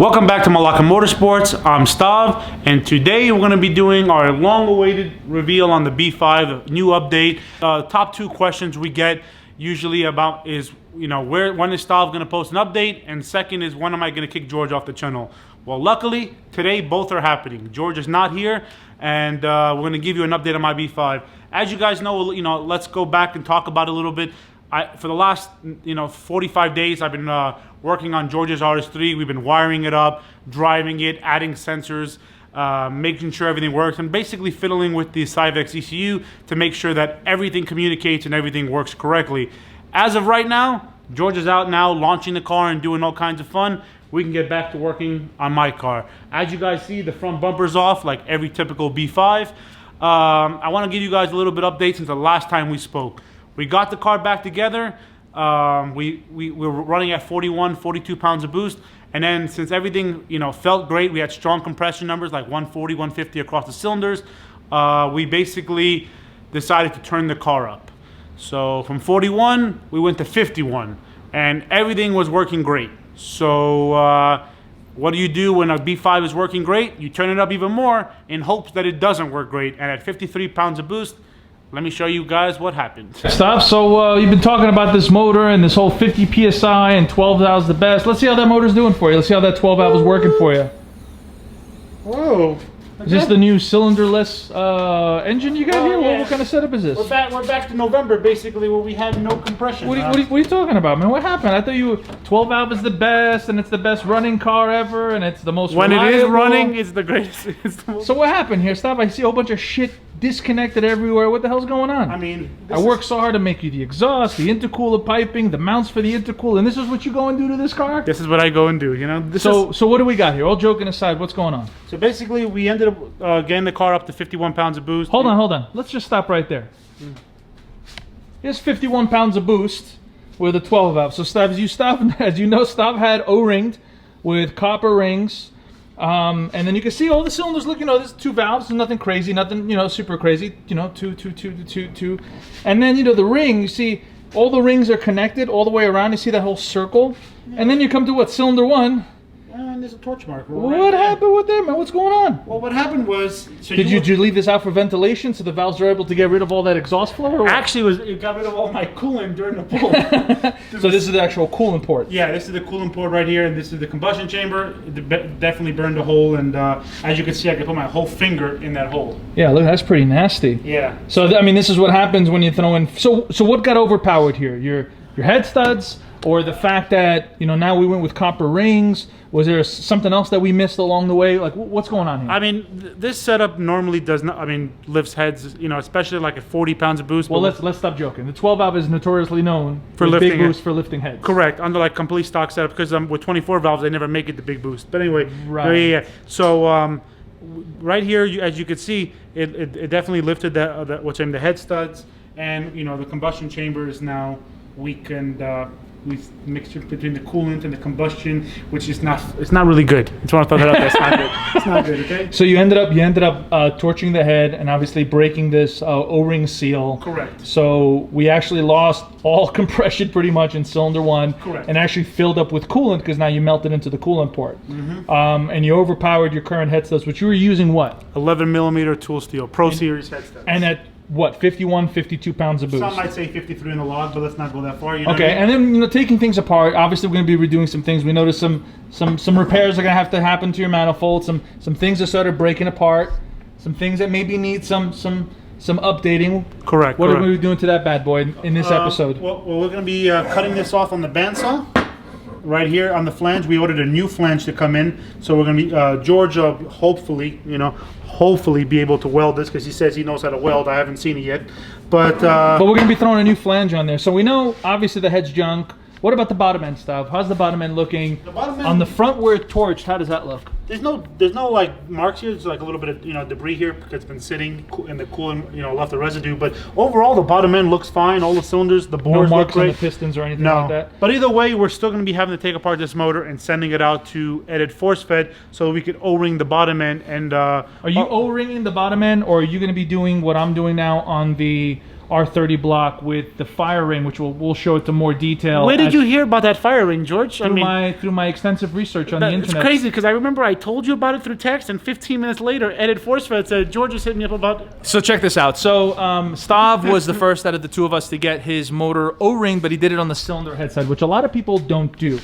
Welcome back to Malaka Motorsports. I'm Stav, and today we're going to be doing our long-awaited reveal on the B5, new update. Top two questions we get usually about is, when is Stav going to post an update? And second is, when am I going to kick George off the channel? Well, luckily, today both are happening. George is not here, and we're going to give you an update on my B5. As you guys know, let's go back and talk about it a little bit. For the last 45 days, I've been working on George's RS3. We've been wiring it up, driving it, adding sensors, making sure everything works, and basically fiddling with the Cyvex ECU to make sure that everything communicates and everything works correctly. As of right now, George is out now launching the car and doing all kinds of fun. We can get back to working on my car. As you guys see, the front bumper's off like every typical B5. I want to give you guys a little bit update since the last time we spoke. We got the car back together. We were running at 41, 42 pounds of boost. And then since everything, felt great, we had strong compression numbers like 140, 150 across the cylinders. We basically decided to turn the car up. So from 41, we went to 51 and everything was working great. So what do you do when a B5 is working great? You turn it up even more in hopes that it doesn't work great. And at 53 pounds of boost, let me show you guys what happened. Stop. So you've been talking about this motor and this whole 50 PSI and 12 valves the best. Let's see how that motor's doing for you. Let's see how that 12 valve is working for you. Whoa. Is this the new cylinderless engine you got here? Yeah. What kind of setup is this? We're back to November, basically, where we had no compression. What are you talking about, man? What happened? I thought 12 valve is the best, and it's the best running car ever, and it's the most reliable. When it is running, it's the greatest. So what happened here? Stop. I see a whole bunch of shit disconnected everywhere. What the hell's going on? I mean, I worked so hard to make you the exhaust, the intercooler piping, the mounts for the intercooler, and this is what you go and do to this car? This is what I go and do, So what do we got here? All joking aside, what's going on? So basically, we ended up getting the car up to 51 pounds of boost. Hold on. Let's just stop right there. Here's 51 pounds of boost with a 12 valve. So Stav, as you know, Stav had O-ringed with copper rings. And then you can see all the cylinders look, there's two valves, there's nothing crazy, nothing, super crazy, two. And then, the ring, you see all the rings are connected all the way around. You see that whole circle? Yeah. And then you come to what, cylinder one? And there's a torch marker. What happened with that, man? What's going on? Well, what happened was... Did you leave this out for ventilation so the valves are able to get rid of all that exhaust flow? Or actually, it got rid of all my coolant during the pull. So this is the actual coolant port? Yeah, this is the coolant port right here, and this is the combustion chamber. It definitely burned a hole, and as you can see, I can put my whole finger in that hole. Yeah, look, that's pretty nasty. Yeah. So, this is what happens when you throw in... So what got overpowered here? Your head studs, or the fact that, now we went with copper rings? Was there something else that we missed along the way? Like, what's going on here? I mean, this setup normally does not, lifts heads, especially like at 40 pounds of boost. Well, let's stop joking. The 12 valve is notoriously known for lifting big boost for lifting heads. Correct, under like complete stock setup, because with 24 valves, they never make it the big boost. But anyway, right. Yeah. So right here, as you can see, it definitely lifted the head studs, and the combustion chamber is now weak, and we mixture between the coolant and the combustion, which is it's not really good. I just want to throw that out there. It's not good. It's not good, okay? So you ended up torching the head and obviously breaking this O-ring seal. Correct. So we actually lost all compression pretty much in cylinder one. Correct. And actually filled up with coolant because now you melted into the coolant port. Mm-hmm. And you overpowered your current head studs, which you were using what? 11 millimeter tool steel, Pro Series head studs. And at what, 51, 52 pounds of boost? Some might say 53 in the log, but let's not go that far. Okay, and then taking things apart. Obviously, we're going to be redoing some things. We noticed some repairs are going to have to happen to your manifold. Some things that started breaking apart. Some things that maybe need some updating. Correct. What are we going to be doing to that bad boy in this episode? Well, we're going to be cutting this off on the bandsaw. Right here on the flange, we ordered a new flange to come in, so we're going to be George, hopefully be able to weld this, because he says he knows how to weld. I haven't seen it yet, but we're going to be throwing a new flange on there. So we know obviously the head's junk. What about the bottom end stuff? How's the bottom end looking? The bottom end, on the front where it's torched, how does that look? There's no like marks here. There's like a little bit of debris here because it's been sitting in the coolant, left the residue. But overall, the bottom end looks fine. All the cylinders, the bores look great. No marks on the pistons or anything like that. But either way, we're still going to be having to take apart this motor and sending it out to edit force fed so we could O-ring the bottom end. And are you O-ringing the bottom end, or are you going to be doing what I'm doing now on the R30 block with the fire ring, which we'll show it to more detail. Where did you hear about that fire ring, George? Through my extensive research on the internet. It's crazy because I remember I told you about it through text, and 15 minutes later, Ed at ForceFed said George just hit me up about it. So check this out. So Stav was the first out of the two of us to get his motor O-ring, but he did it on the cylinder head side, which a lot of people don't do.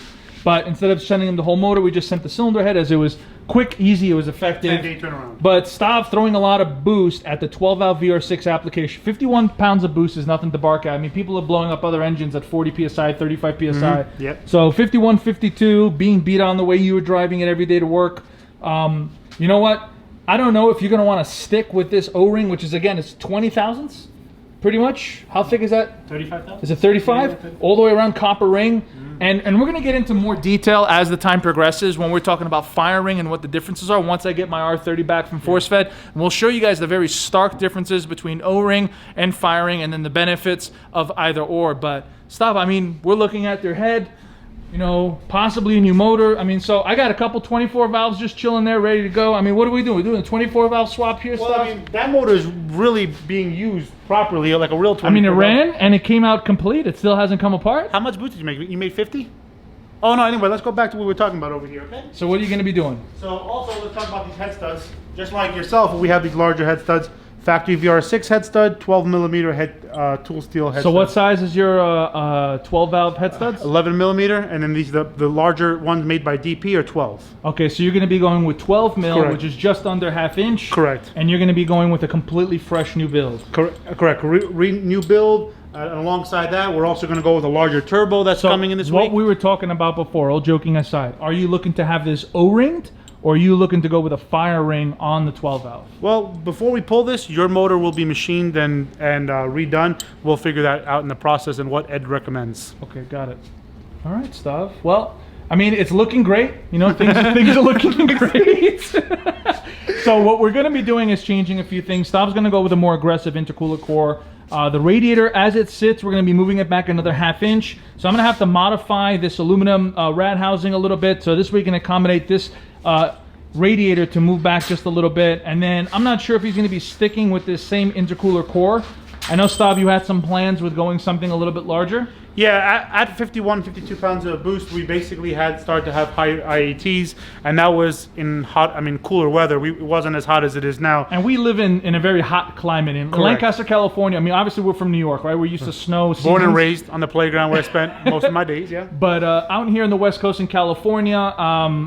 But instead of sending him the whole motor, we just sent the cylinder head, as it was quick, easy, it was effective. 10-day turnaround. But Stav throwing a lot of boost at the 12-valve VR6 application. 51 pounds of boost is nothing to bark at. I mean, people are blowing up other engines at 40 psi, 35 psi. Yep. So 51, 52, being beat on the way you were driving it every day to work. You know what? I don't know if you're going to want to stick with this O-ring, which is, again, it's 20 thousandths, pretty much. How thick is that? 35,000. Is it 35? Yeah, all the way around, copper ring. And we're going to get into more detail as the time progresses when we're talking about firing and what the differences are once I get my R30 back from ForceFed. And we'll show you guys the very stark differences between O-ring and firing, and then the benefits of either or. But Stav, I mean, we're looking at their head, you know, possibly a new motor. I mean, so I got a couple 24 valves just chilling there, ready to go. I mean, what are we doing? We're doing a 24 valve swap here, Well, Stav? I mean, that motor is really being used properly, like a real 24. I mean, it ran and it came out complete. It still hasn't come apart. How much boost did you make? You made 50? Oh, no, anyway, let's go back to what we were talking about over here, okay? So what are you going to be doing? So also, let's talk about these head studs. Just like yourself, we have these larger head studs. Factory VR6 head stud, 12 millimeter head tool steel head stud. So what size is your 12 valve head studs? 11 millimeter, and then these the larger ones made by DP are 12. Okay, so you're going to be going with 12 mil, Correct. which is just under ½ inch. Correct. And you're going to be going with a completely fresh new build. Correct. New build. And alongside that, we're also going to go with a larger turbo that's coming in this week. What we were talking about before, all joking aside, are you looking to have this O-ringed, or are you looking to go with a fire ring on the 12 valve? Well, before we pull this, your motor will be machined and redone. We'll figure that out in the process and what Ed recommends. Okay, got it. All right, Stav. Well, I mean, it's looking great. You know, things are looking great. So what we're going to be doing is changing a few things. Stav's going to go with a more aggressive intercooler core. The radiator, as it sits, we're going to be moving it back another ½ inch. So I'm going to have to modify this aluminum rad housing a little bit. So this way we can accommodate this radiator to move back just a little bit. And then I'm not sure if he's going to be sticking with this same intercooler core. I know, Stav, you had some plans with going something a little bit larger. Yeah, at 51, 52 pounds of boost, we basically had started to have higher IATs, and that was in cooler weather. It wasn't as hot as it is now. And we live in a very hot climate in Lancaster, California. I mean, obviously we're from New York, right? We're used to snow seasons. Born and raised on the playground where I spent most of my days, yeah. But out here in the West Coast in California,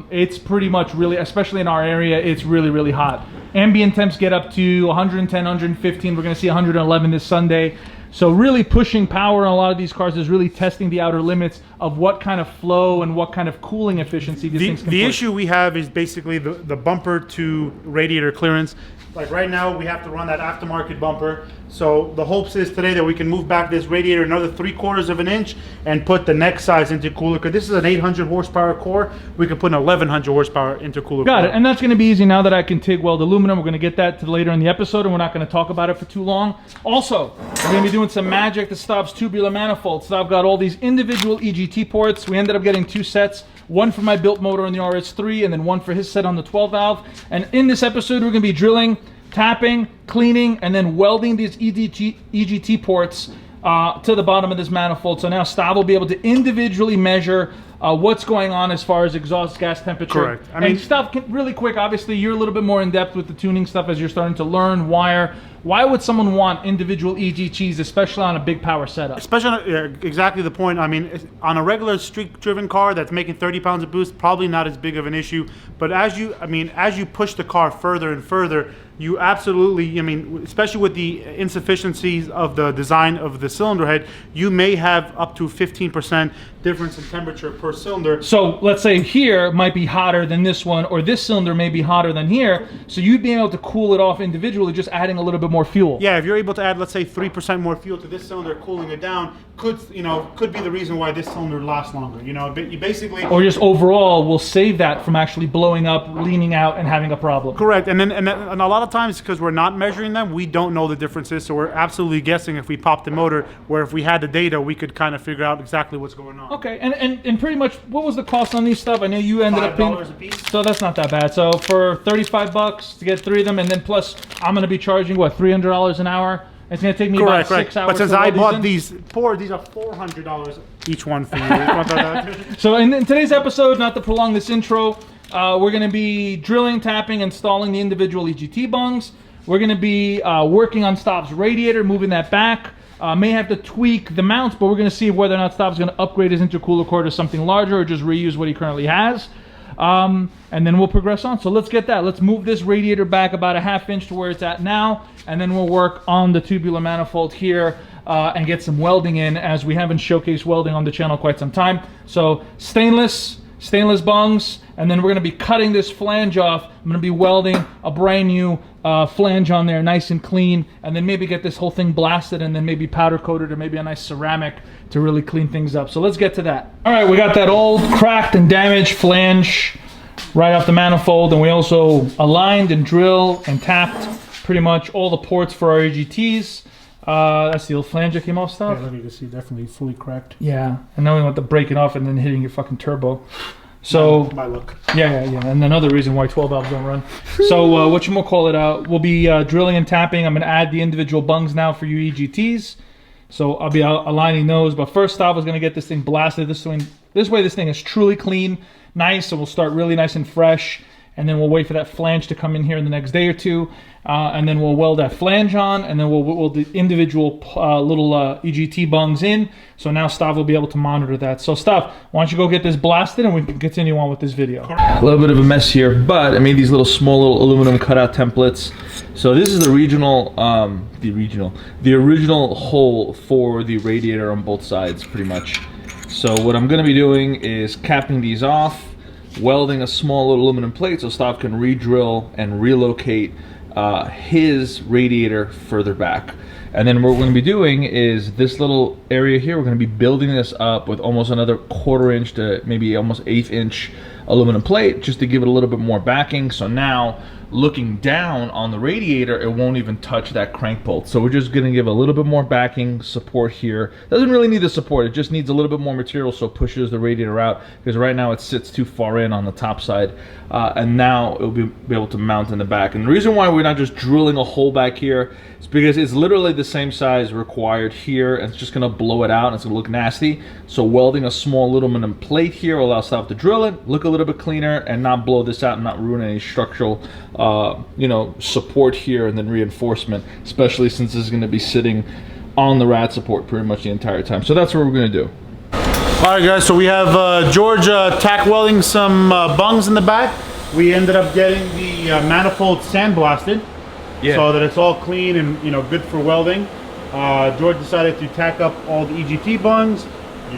it's pretty much really, especially in our area, it's really, really hot. Ambient temps get up to 110, 115. We're going to see 111 this Sunday. So really pushing power on a lot of these cars is really testing the outer limits of what kind of flow and what kind of cooling efficiency these things can The push. issue we have is basically the bumper to radiator clearance. Like right now, we have to run that aftermarket bumper. So the hopes is today that we can move back this radiator another 3/4 of an inch and put the next size intercooler. Because this is an 800 horsepower core, we could put an 1100 horsepower intercooler. Got core. it, and that's going to be easy now that I can TIG weld aluminum. We're going to get that to later in the episode, and we're not going to talk about it for too long. Also, we're going to be doing some magic to Stav's tubular manifold. Stav got all these individual EGT ports. We ended up getting 2 sets. One for my built motor on the RS3, and then one for his set on the 12 valve. And in this episode, we're going to be drilling, tapping, cleaning, and then welding these EGT ports to the bottom of this manifold. So now Stav will be able to individually measure what's going on as far as exhaust gas temperature. Correct. I mean, Stav, really quick, obviously you're a little bit more in depth with the tuning stuff as you're starting to learn, wire. Why would someone want individual EGTs, especially on a big power setup? Especially, exactly the point. I mean, on a regular street-driven car that's making 30 pounds of boost, probably not as big of an issue. But as you push the car further and further, you absolutely, especially with the insufficiencies of the design of the cylinder head, you may have up to 15% difference in temperature per cylinder. So let's say here might be hotter than this one, or this cylinder may be hotter than here. So you'd be able to cool it off individually, just adding a little bit more fuel. Yeah, if you're able to add, let's say, 3% more fuel to this cylinder, cooling it down, could be the reason why this cylinder lasts longer. You basically, or just overall will save that from actually blowing up, leaning out, and having a problem. Correct. And a lot of times, because we're not measuring them, we don't know the differences. So we're absolutely guessing if we pop the motor, where if we had the data, we could kind of figure out exactly what's going on. Okay, and pretty much, what was the cost on these stuff? I know you ended up paying $5 a piece. So that's not that bad. So for $35 to get 3 of them, and then plus I'm going to be charging what, $300 an hour It's going to take me Correct, about 6 hours. But since to I weld bought these these are $400 each one for you. So in today's episode, not to prolong this intro, we're going to be drilling, tapping, installing the individual EGT bungs. We're going to be working on Stav's radiator, moving that back. May have to tweak the mounts, but we're going to see whether or not Stav's going to upgrade his intercooler core to something larger or just reuse what he currently has. And then we'll progress on. So let's get that. Let's move this radiator back about a ½ inch to where it's at now, and then we'll work on the tubular manifold here and get some welding in, as we haven't showcased welding on the channel quite some time. So stainless bungs, and then we're going to be cutting this flange off. I'm going to be welding a brand new flange on there, nice and clean, and then maybe get this whole thing blasted and then maybe powder coated or maybe a nice ceramic to really clean things up. So let's get to that. All right, we got that old cracked and damaged flange right off the manifold, and we also aligned and drilled and tapped pretty much all the ports for our EGTs. That's the old flange that came off, Stav. Yeah, you can see definitely fully cracked. Yeah, and now we want to break it off and then hitting your fucking turbo. So my look. Yeah, and another reason why 12 valves don't run. So we'll be drilling and tapping. I'm going to add the individual bungs now for you EGTs. So I'll be aligning those. But first, Stav is going to get this thing blasted. This way, this thing is truly clean, nice. So we'll start really nice and fresh, and then we'll wait for that flange to come in here in the next day or two, and then we'll weld that flange on, and then we'll the individual little EGT bungs in. So now Stav will be able to monitor that. So Stav, why don't you go get this blasted, and we can continue on with this video. A little bit of a mess here, but I made these little small little aluminum cutout templates. So this is the original hole for the radiator on both sides, pretty much. So what I'm going to be doing is capping these off, welding a small little aluminum plate so Stav can re-drill and relocate his radiator further back. And then what we're going to be doing is this little area here, we're going to be building this up with almost another 1/4 inch to maybe almost 1/8 inch aluminum plate, just to give it a little bit more backing. So now looking down on the radiator, it won't even touch that crank bolt. So we're just going to give a little bit more backing support here. Doesn't really need the support, it just needs a little bit more material so it pushes the radiator out, because right now it sits too far in on the top side, and now it'll be able to mount in the back. And the reason why we're not just drilling a hole back here is because it's literally the same size required here, and it's just going to blow it out and it's going to look nasty. So welding a small aluminum plate here will allow Stav to drill it, look a little bit cleaner, and not blow this out and not ruin any structural support here, and then reinforcement, especially since this is going to be sitting on the rad support pretty much the entire time. So that's what we're going to do. All right, guys, so we have George tack welding some bungs in the back. We ended up getting the manifold sandblasted, so that it's all clean and good for welding. George decided to tack up all the EGT bungs.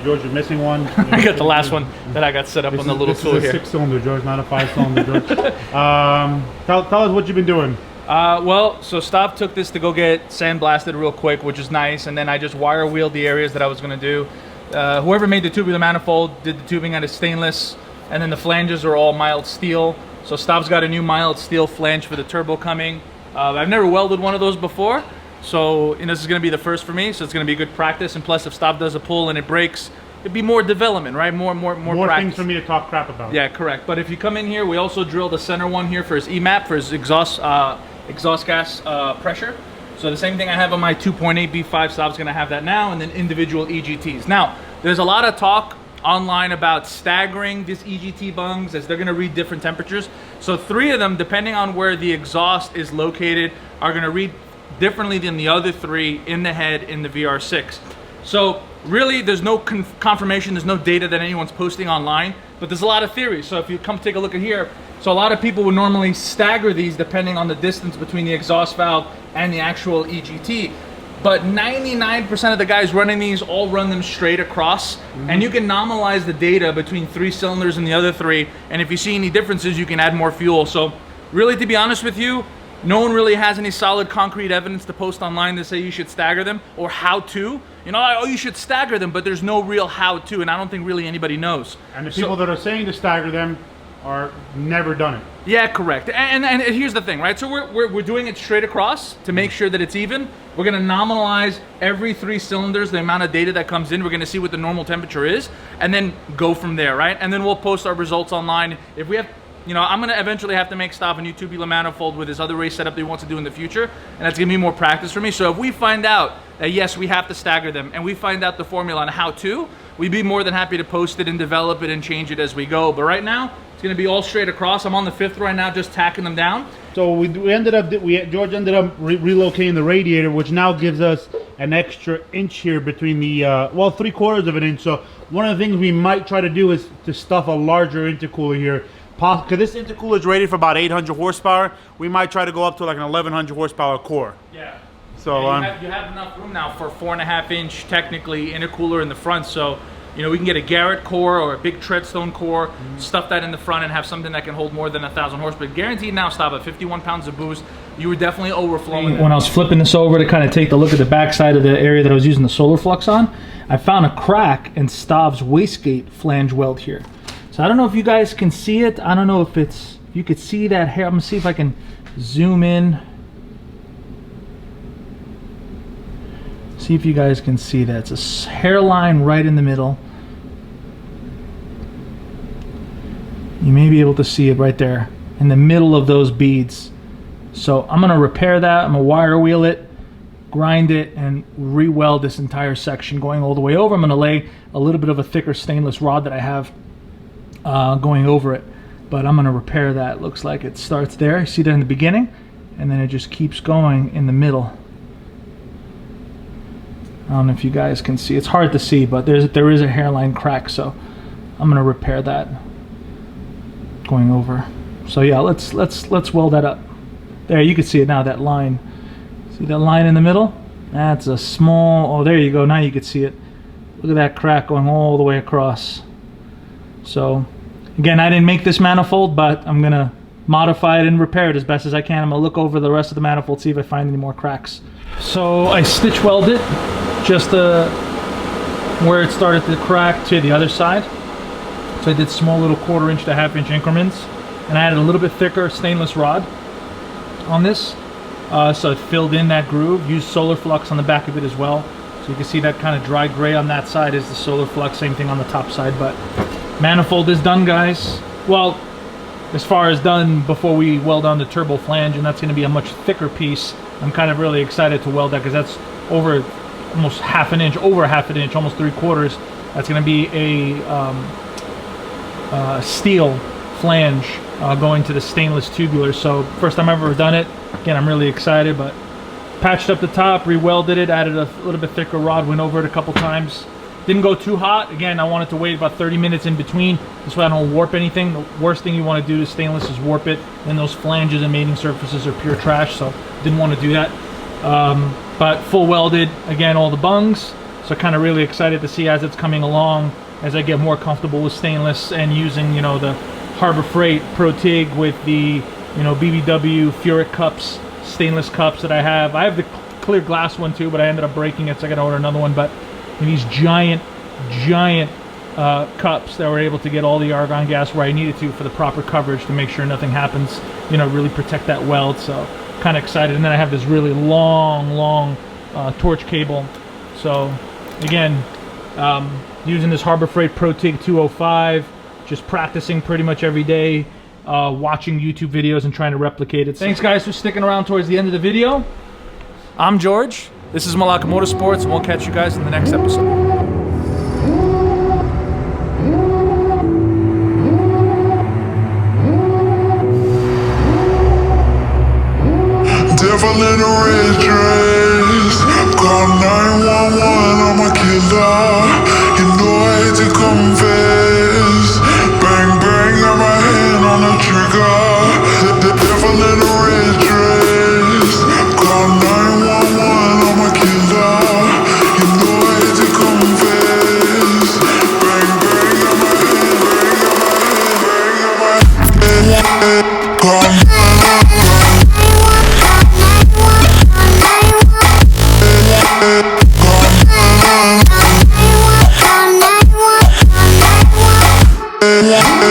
George, you're missing one. I got the last one that I got set up on the little tool here. This is a 6-cylinder, George, not a 5-cylinder, George. Tell us what you've been doing. Well, so Stav took this to go get sandblasted real quick, which is nice, and then I just wire wheeled the areas that I was going to do. Whoever made the tubular manifold did the tubing out of stainless, and then the flanges are all mild steel. So Stav's got a new mild steel flange for the turbo coming. I've never welded one of those before, so this is going to be the first for me, so it's going to be good practice. And plus, if Stav does a pull and it breaks, it'd be more development, right? More practice. Things for me to talk crap about. Yeah, correct. But if you come in here, we also drilled the center one here for his EMAP, for his exhaust gas pressure. So the same thing I have on my 2.8 B5, Stav's going to have that now, and then individual EGTs. Now, there's a lot of talk online about staggering these EGT bungs, as they're going to read different temperatures. So 3 of them, depending on where the exhaust is located, are going to read differently than the other 3 in the head in the VR6. So really, there's no confirmation, there's no data that anyone's posting online, but there's a lot of theories. So if you come take a look at here, so a lot of people would normally stagger these depending on the distance between the exhaust valve and the actual EGT. But 99% of the guys running these all run them straight across, and you can normalize the data between 3 cylinders and the other 3, and if you see any differences, you can add more fuel. So really, to be honest with you, no one really has any solid concrete evidence to post online to say you should stagger them, or how to. Like, oh, you should stagger them, but there's no real how to, and I don't think really anybody knows. And the people that are saying to stagger them are never done it. Yeah, correct. And here's the thing, right? So we're doing it straight across to make sure that it's even. We're going to nominalize every 3 cylinders, the amount of data that comes in. We're going to see what the normal temperature is, and then go from there, right? And then we'll post our results online. If we have you know, I'm gonna eventually have to make Stav a new tubular manifold with his other race setup that he wants to do in the future, and that's gonna be more practice for me. So if we find out that yes, we have to stagger them, and we find out the formula on how to, we'd be more than happy to post it and develop it and change it as we go. But right now, it's gonna be all straight across. I'm on the 5th right now, just tacking them down. So George ended up relocating the radiator, which now gives us an extra inch here between the well, 3/4 of an inch. So one of the things we might try to do is to stuff a larger intercooler here. Because this intercooler is rated for about 800 horsepower. We might try to go up to like an 1100 horsepower core. Yeah. So you have enough room now for 4.5 inch technically intercooler in the front. So you know, we can get a Garrett core or a big Treadstone core, stuff that in the front and have something that can hold more than 1,000 horsepower. Guaranteed now, Stav, at 51 pounds of boost, you were definitely overflowing. When I was flipping this over to kind of take a look at the back side of the area that I was using the solar flux on, I found a crack in Stav's wastegate flange weld here. So I don't know if you guys can see it. I don't know if you could see that hair. I'm gonna see if I can zoom in. See if you guys can see that. It's a hairline right in the middle. You may be able to see it right there in the middle of those beads. So I'm gonna repair that. I'm gonna wire wheel it, grind it, and re-weld this entire section going all the way over. I'm gonna lay a little bit of a thicker stainless rod that I have going over it, but I'm gonna repair that. Looks like it starts there. You see that in the beginning, and then it just keeps going in the middle. I don't know if you guys can see. It's hard to see, but there is a hairline crack, so I'm gonna repair that going over. So yeah, let's weld that up. There, you can see it now. That line. See that line in the middle? That's a small. Oh, there you go. Now you can see it. Look at that crack going all the way across. So again, I didn't make this manifold, but I'm gonna modify it and repair it as best as I can. I'm gonna look over the rest of the manifold, see if I find any more cracks. So I stitch weld it just where it started to crack to the other side. So I did small little 1/4 inch to 1/2 inch increments, and I added a little bit thicker stainless rod on this, so it filled in that groove. Used solar flux on the back of it as well, so you can see that kind of dry gray on that side is the solar flux. Same thing on the top side. But manifold is done, guys. Well, as far as done before we weld on the turbo flange, and that's going to be a much thicker piece. I'm kind of really excited to weld that because that's over almost 1/2 inch, over 1/2 inch, almost 3/4. That's going to be a steel flange going to the stainless tubular. So first time I've ever done it. Again, I'm really excited, but patched up the top, re-welded it, added a little bit thicker rod, went over it a couple times. Didn't go too hot. Again, I wanted to wait about 30 minutes in between. This way I don't warp anything. The worst thing you want to do to stainless is warp it. And those flanges and mating surfaces are pure trash, so didn't want to do that. But full welded, again, all the bungs. So kind of really excited to see as it's coming along, as I get more comfortable with stainless and using, you know, the Harbor Freight Pro TIG with the, you know, BBW Furic cups, stainless cups that I have. I have the clear glass one too, but I ended up breaking it, so I got to order another one. But these giant cups that were able to get all the argon gas where I needed to for the proper coverage to make sure nothing happens, you know, really protect that weld. So kind of excited. And then I have this really long torch cable. So again, using this Harbor Freight Pro TIG 205, just practicing pretty much every day, watching YouTube videos and trying to replicate it. Thanks guys for sticking around towards the end of the video. I'm George. This is Malaka Motorsports, and we'll catch you guys in the next episode. Devil in a red dress, call 911, I'm a killer. You know I hate to confess. Bang bang, got my hand on the trigger. The devil in a red dress, call 911, I'm a killer. You know I hate to confess. Bang bang, got my hand, call 911. Yeah.